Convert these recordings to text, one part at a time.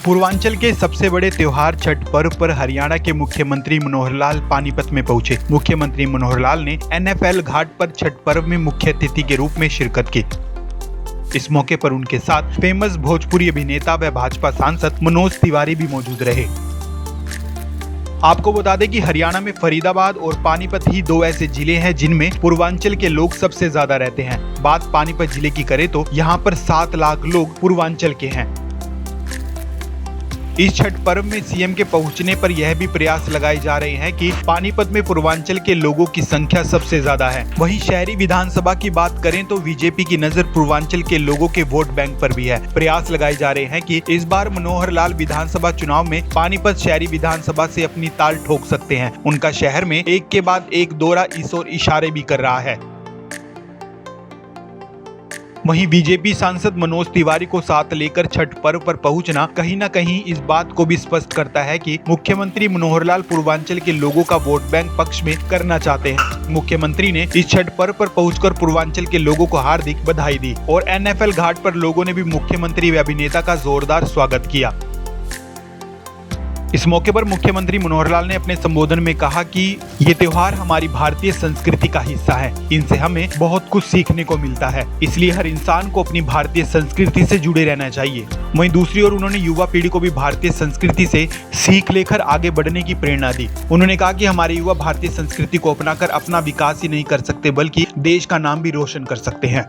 पूर्वांचल के सबसे बड़े त्योहार छठ पर्व पर हरियाणा के मुख्यमंत्री मनोहर लाल पानीपत में पहुंचे। मुख्यमंत्री मनोहर लाल ने NFL घाट पर छठ पर्व में मुख्य अतिथि के रूप में शिरकत की। इस मौके पर उनके साथ फेमस भोजपुरी अभिनेता व भाजपा सांसद मनोज तिवारी भी मौजूद रहे। आपको बता दें कि हरियाणा में फरीदाबाद और पानीपत ही दो ऐसे जिले हैं जिनमें पूर्वांचल के लोग सबसे ज्यादा रहते हैं। बात पानीपत जिले की करें तो यहाँ पर 7 लाख लोग पूर्वांचल के हैं। इस छठ पर्व में सीएम के पहुंचने पर यह भी प्रयास लगाए जा रहे हैं कि पानीपत में पूर्वांचल के लोगों की संख्या सबसे ज्यादा है। वहीं शहरी विधानसभा की बात करें तो बीजेपी की नजर पूर्वांचल के लोगों के वोट बैंक पर भी है। प्रयास लगाए जा रहे हैं कि इस बार मनोहर लाल विधानसभा चुनाव में पानीपत शहरी विधानसभा से अपनी ताल ठोक सकते हैं। उनका शहर में एक के बाद एक दौरा इस ओर इशारे भी कर रहा है। वहीं बीजेपी सांसद मनोज तिवारी को साथ लेकर छठ पर्व पर पहुंचना कहीं न कहीं इस बात को भी स्पष्ट करता है कि मुख्यमंत्री मनोहर लाल पूर्वांचल के लोगों का वोट बैंक पक्ष में करना चाहते हैं। मुख्यमंत्री ने इस छठ पर्व पर पहुंचकर पूर्वांचल के लोगों को हार्दिक बधाई दी और NFL घाट पर लोगों ने भी मुख्यमंत्री व अभिनेता का जोरदार स्वागत किया। इस मौके पर मुख्यमंत्री मनोहर लाल ने अपने संबोधन में कहा कि ये त्योहार हमारी भारतीय संस्कृति का हिस्सा है। इनसे हमें बहुत कुछ सीखने को मिलता है, इसलिए हर इंसान को अपनी भारतीय संस्कृति से जुड़े रहना चाहिए। वहीं दूसरी ओर उन्होंने युवा पीढ़ी को भी भारतीय संस्कृति से सीख लेकर आगे बढ़ने की प्रेरणा दी। उन्होंने कहा कि हमारे युवा भारतीय संस्कृति को अपनाकर अपना विकास ही नहीं कर सकते बल्कि देश का नाम भी रोशन कर सकते हैं।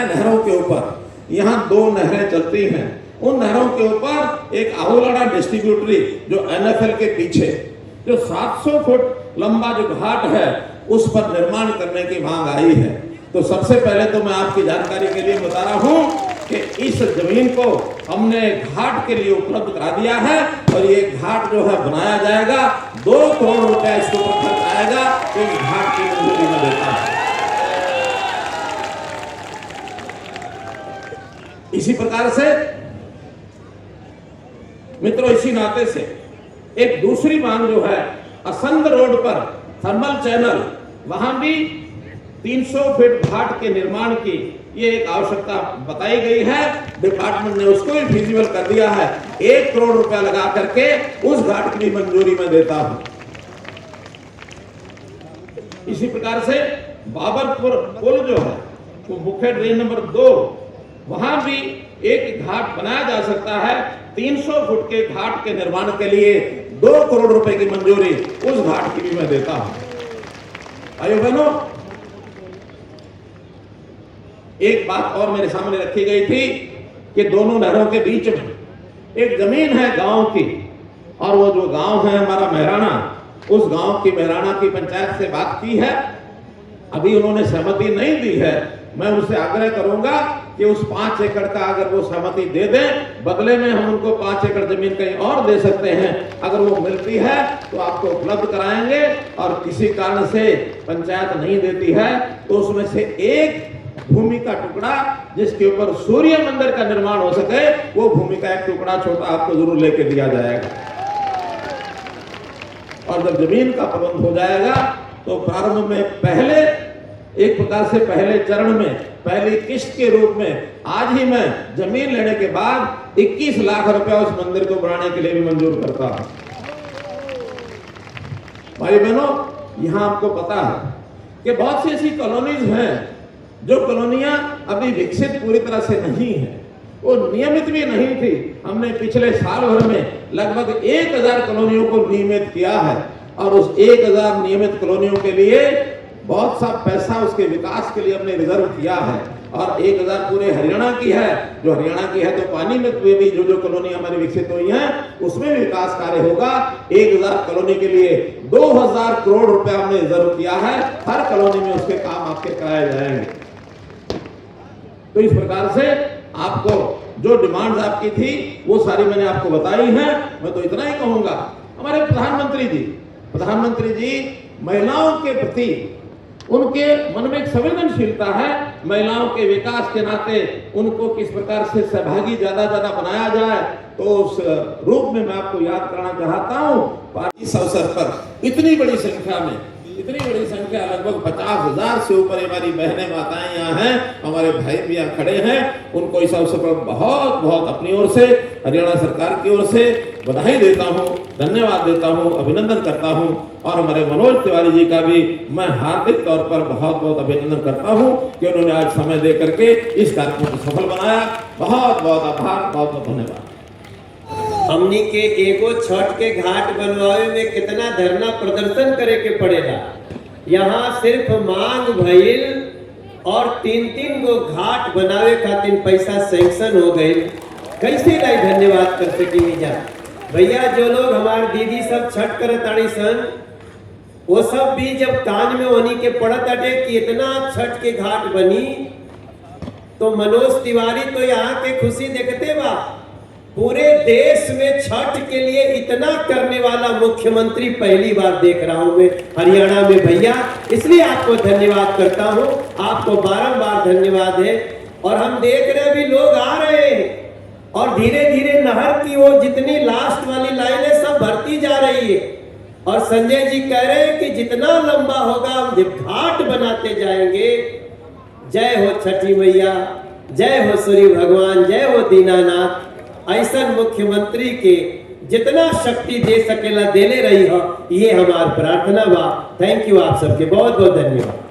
नहरों के ऊपर यहाँ 2 नहरें चलती हैं। उन नहरों के ऊपर एक आहूलाड़ा डिस्ट्रीब्यूटरी जो NFL के पीछे जो 700 फुट लंबा जो घाट है उस पर निर्माण करने की मांग आई है। तो सबसे पहले तो मैं आपकी जानकारी के लिए बता रहा हूँ कि इस जमीन को हमने घाट के लिए उपलब्ध करा दिया है और ये घाट जो है बनाया जाएगा। 2 करोड़ रुपया इसके ऊपर खर्च आएगा तो इस घाट की मंजूरी में देता है। इसी प्रकार से मित्रों, इसी नाते से एक दूसरी मांग जो है असंध रोड पर थर्मल चैनल, वहां भी 300 फीट घाट के निर्माण की ये एक आवश्यकता बताई गई है। डिपार्टमेंट ने उसको भी फिजिबल कर दिया है। 1 करोड़ रुपया लगा करके उस घाट की भी मंजूरी में देता हूं। इसी प्रकार से बाबरपुर पुल जो है वो मुख्य ड्रेन नंबर 2, वहां भी एक घाट बनाया जा सकता है। 300 फुट के घाट के निर्माण के लिए 2 करोड़ रुपए की मंजूरी उस घाट की भी मैं देता हूं। भाइयों बहनों, एक बात और मेरे सामने रखी गई थी कि दोनों नहरों के बीच में एक जमीन है गांव की, और वो जो गांव है हमारा मेहराना, उस गांव की मेहराना की पंचायत से बात की है। अभी उन्होंने सहमति नहीं दी है। मैं उनसे आग्रह करूंगा कि उस 5 एकड़ का अगर वो सहमति दे दें, बदले में हम उनको 5 एकड़ जमीन कहीं और दे सकते हैं। अगर वो मिलती है तो आपको उपलब्ध कराएंगे, और किसी कारण से पंचायत नहीं देती है तो उसमें से एक भूमि का टुकड़ा जिसके ऊपर सूर्य मंदिर का निर्माण हो सके, वो भूमि का एक टुकड़ा छोटा आपको जरूर लेके दिया जाएगा। और जब जमीन का प्रबंध हो जाएगा तो प्रारंभ में पहले एक प्रकार से पहले चरण में पहली किस्त के रूप में आज ही मैं जमीन लेने के बाद 21 लाख रुपया उस मंदिर को बनाने के लिए भी मंजूर करता हूं। भाई बहनों, यहां आपको पता है कि बहुत सी ऐसी कॉलोनीज हैं जो कॉलोनियां अभी विकसित पूरी तरह से नहीं है, वो नियमित भी नहीं थी। हमने पिछले साल भर में लगभग 1000 कॉलोनियों को नियमित किया है, और उस 1000 नियमित कॉलोनियों के लिए बहुत सा पैसा उसके विकास के लिए हमने रिजर्व किया है। और 1000 पूरे हरियाणा की है। जो हरियाणा की है तो पानी में भी जो कॉलोनी हमारी विकसित हुई हैं उसमें विकास कार्य होगा। 1000 कॉलोनी के लिए 2000 करोड़ रुपया हमने रिजर्व किया है। हर कॉलोनी में उसके काम आपके कराए जाएंगे। तो इस प्रकार से आपको जो डिमांड्स आपकी थी वो सारी मैंने आपको बताई हैं। मैं तो इतना ही कहूंगा, हमारे प्रधानमंत्री जी महिलाओं के प्रति उनके मन में एक संवेदनशीलता है, महिलाओं के विकास के नाते उनको किस प्रकार से सहभागी ज्यादा बनाया जाए, तो उस रूप में मैं आपको याद करना चाहता हूं। इस अवसर पर इतनी बड़ी संख्या लगभग 50,000 से ऊपर हमारी बहनें माताएं यहाँ हैं, हमारे भाई भी यहाँ खड़े हैं। उनको इस अवसर पर बहुत अपनी ओर से, हरियाणा सरकार की ओर से बधाई देता हूँ, धन्यवाद देता हूँ, अभिनंदन करता हूँ। और हमारे मनोज तिवारी जी का भी मैं हार्दिक तौर पर बहुत अभिनंदन करता हूँ कि उन्होंने आज समय दे करके इस कार्यक्रम को सफल बनाया। बहुत आभार, बहुत धन्यवाद। हमनी के एगो छठ के घाट बनवावे में कितना धरना प्रदर्शन करे के पड़ेगा। यहाँ सिर्फ मांग भइल और 3-3 गो घाट बनावे खातिर पैसा सैंक्शन हो गए। कैसे नहीं धन्यवाद कर सकी जा भैया। जो लोग हमारे दीदी सब छठ करत आड़ी सन, वो सब भी जब कान में होनी के पड़त अटे कि इतना छठ के घाट बनी, तो मनोज तिवारी तो यहाँ के खुशी देखते बा। पूरे देश में छठ के लिए इतना करने वाला मुख्यमंत्री पहली बार देख रहा हूं मैं हरियाणा में भैया, इसलिए आपको धन्यवाद करता हूं। आपको बारंबार धन्यवाद है। और हम देख रहे अभी लोग आ रहे हैं और धीरे धीरे नहर की वो जितनी लास्ट वाली लाइन है सब भरती जा रही है। और संजय जी कह रहे हैं कि जितना लंबा होगा हम घाट बनाते जाएंगे। जय हो छठी मैया, जय हो सूर्य भगवान, जय हो दीनानाथ। ऐसा मुख्यमंत्री के जितना शक्ति दे सकेला देले रही हो, ये हमार प्रार्थना बा। थैंक यू, आप सबके बहुत धन्यवाद।